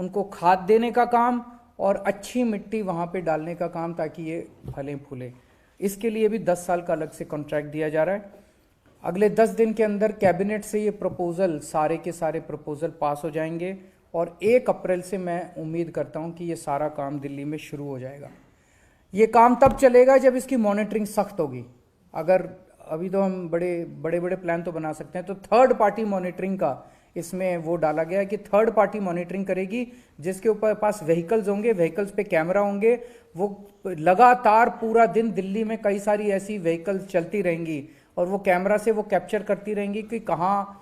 उनको खाद देने का काम और अच्छी मिट्टी वहाँ पे डालने का काम, ताकि ये फलें फूलें। इसके लिए भी 10 साल का अलग से कॉन्ट्रैक्ट दिया जा रहा है। अगले 10 दिन के अंदर कैबिनेट से ये प्रपोजल, सारे के सारे प्रपोजल पास हो जाएंगे और 1 अप्रैल से मैं उम्मीद करता हूँ कि ये सारा काम दिल्ली में शुरू हो जाएगा। ये काम तब चलेगा जब इसकी मॉनिटरिंग सख्त होगी। अगर अभी तो हम बड़े बड़े प्लान तो बना सकते हैं, तो थर्ड पार्टी मॉनिटरिंग का इसमें वो डाला गया है कि थर्ड पार्टी मॉनिटरिंग करेगी, जिसके ऊपर पास व्हीकल्स होंगे, व्हीकल्स पे कैमरा होंगे, वो लगातार पूरा दिन दिल्ली में कई सारी ऐसी व्हीकल्स चलती रहेंगी और वो कैमरा से वो कैप्चर करती रहेंगी कि कहाँ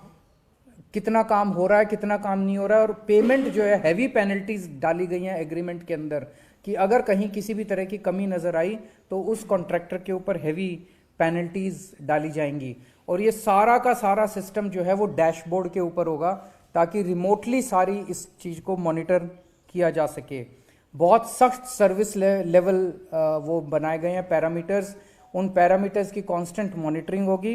कितना काम हो रहा है, कितना काम नहीं हो रहा है। और पेमेंट जो है, हैवी पेनल्टीज डाली गई हैं एग्रीमेंट के अंदर कि अगर कहीं किसी भी तरह की कमी नजर आई तो उस कॉन्ट्रैक्टर के ऊपर हैवी पेनल्टीज डाली जाएंगी। और ये सारा का सारा सिस्टम जो है वो डैशबोर्ड के ऊपर होगा, ताकि रिमोटली सारी इस चीज को मॉनिटर किया जा सके। बहुत सख्त सर्विस लेवल वो बनाए गए हैं पैरामीटर्स, उन पैरामीटर्स की कांस्टेंट मॉनिटरिंग होगी।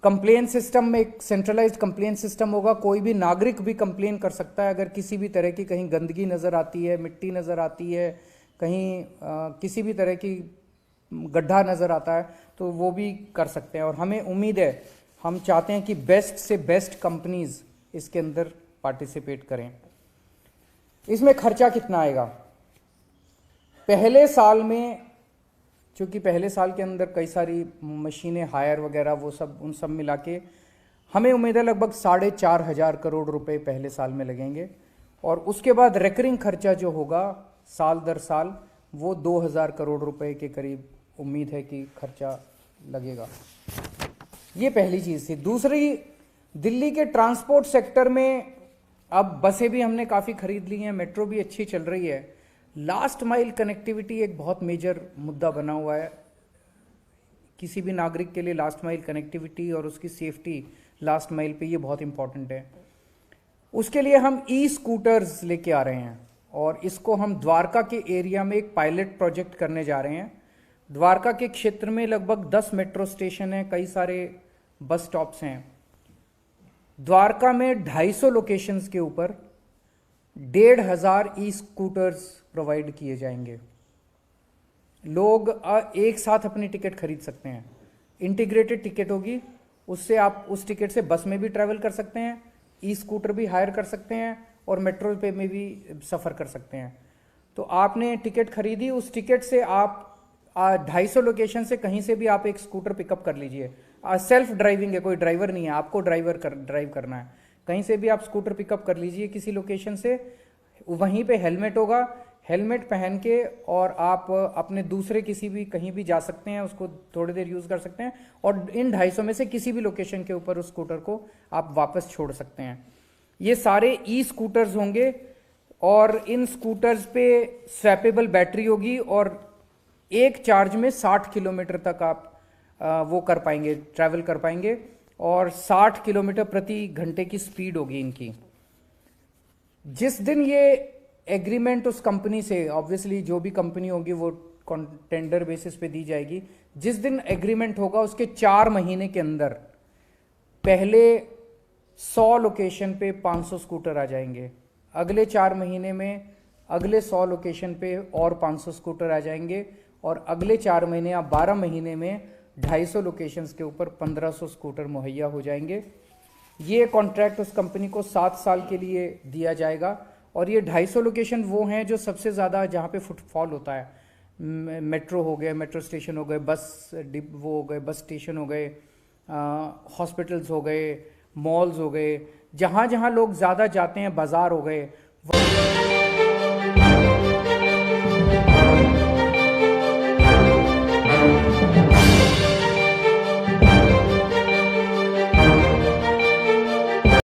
कंप्लेन सिस्टम में एक सेंट्रलाइज्ड कंप्लेन सिस्टम होगा। कोई भी नागरिक भी कंप्लेन कर सकता है अगर किसी भी तरह की कहीं गंदगी नजर आती है, मिट्टी नजर आती है, कहीं किसी भी तरह की गड्ढा नजर आता है, तो वो भी कर सकते हैं। और हमें उम्मीद है, हम चाहते हैं कि बेस्ट से बेस्ट कंपनीज इसके अंदर पार्टिसिपेट करें। इसमें खर्चा कितना आएगा? पहले साल में, चूंकि पहले साल के अंदर कई सारी मशीनें हायर वगैरह वो सब, उन सब मिला के हमें उम्मीद है लगभग 4,500 करोड़ रुपए पहले साल में लगेंगे। और उसके बाद रेकरिंग खर्चा जो होगा साल दर साल, वो 2,000 करोड़ रुपए के करीब उम्मीद है कि खर्चा लगेगा। ये पहली चीज़ थी। दूसरी, दिल्ली के ट्रांसपोर्ट सेक्टर में अब बसें भी हमने काफ़ी खरीद ली हैं, मेट्रो भी अच्छी चल रही है। लास्ट माइल कनेक्टिविटी एक बहुत मेजर मुद्दा बना हुआ है। किसी भी नागरिक के लिए लास्ट माइल कनेक्टिविटी और उसकी सेफ्टी लास्ट माइल पे ये बहुत इंपॉर्टेंट है। उसके लिए हम ई स्कूटर्स लेके आ रहे हैं और इसको हम द्वारका के एरिया में एक पायलट प्रोजेक्ट करने जा रहे हैं। द्वारका के क्षेत्र में लगभग 10 मेट्रो स्टेशन हैं, कई सारे बस स्टॉप्स हैं। द्वारका में 250 लोकेशंस के ऊपर 1,500 ई स्कूटर्स प्रोवाइड किए जाएंगे। लोग एक साथ अपनी टिकट खरीद सकते हैं। इंटीग्रेटेड टिकट होगी, उससे आप उस टिकट से बस में भी ट्रैवल कर सकते हैं, ई स्कूटर भी हायर कर सकते हैं और मेट्रो पे में भी सफ़र कर सकते हैं। तो आपने टिकट खरीदी, उस टिकट से आप 250 लोकेशन से कहीं से भी आप एक स्कूटर पिकअप कर लीजिए। सेल्फ ड्राइविंग है, कोई ड्राइवर नहीं है, आपको ड्राइव करना है। कहीं से भी आप स्कूटर पिकअप कर लीजिए किसी लोकेशन से। वहीं पे हेलमेट होगा, हेलमेट पहन के और आप अपने दूसरे किसी भी कहीं भी जा सकते हैं, उसको थोड़ी देर यूज़ कर सकते हैं और इन 250 में से किसी भी लोकेशन के ऊपर उस स्कूटर को आप वापस छोड़ सकते हैं। ये सारे ई स्कूटर्स होंगे और इन स्कूटर्स पे स्वैपेबल बैटरी होगी और एक चार्ज में 60 किलोमीटर तक आप वो कर पाएंगे, ट्रैवल कर पाएंगे और 60 किलोमीटर प्रति घंटे की स्पीड होगी इनकी। जिस दिन ये एग्रीमेंट उस कंपनी से, ऑब्वियसली जो भी कंपनी होगी वो टेंडर बेसिस पे दी जाएगी, जिस दिन एग्रीमेंट होगा उसके 4 महीने के अंदर पहले 100 लोकेशन पे 500 स्कूटर आ जाएंगे। अगले 4 महीने में अगले 100 लोकेशन पे और 500 स्कूटर आ जाएंगे और अगले 4 महीने या 12 महीने में 250 लोकेशंस के ऊपर 1500 स्कूटर मुहैया हो जाएंगे। ये कॉन्ट्रैक्ट उस कंपनी को 7 साल के लिए दिया जाएगा और ये 250 लोकेशन वो हैं जो सबसे ज़्यादा जहाँ पे फुटफॉल होता है। मेट्रो हो गए, मेट्रो स्टेशन हो गए, बस वो हो गए, बस स्टेशन हो गए, हॉस्पिटल्स हो गए, मॉल्स हो गए, जहाँ जहाँ लोग ज़्यादा जाते हैं, बाज़ार हो गए।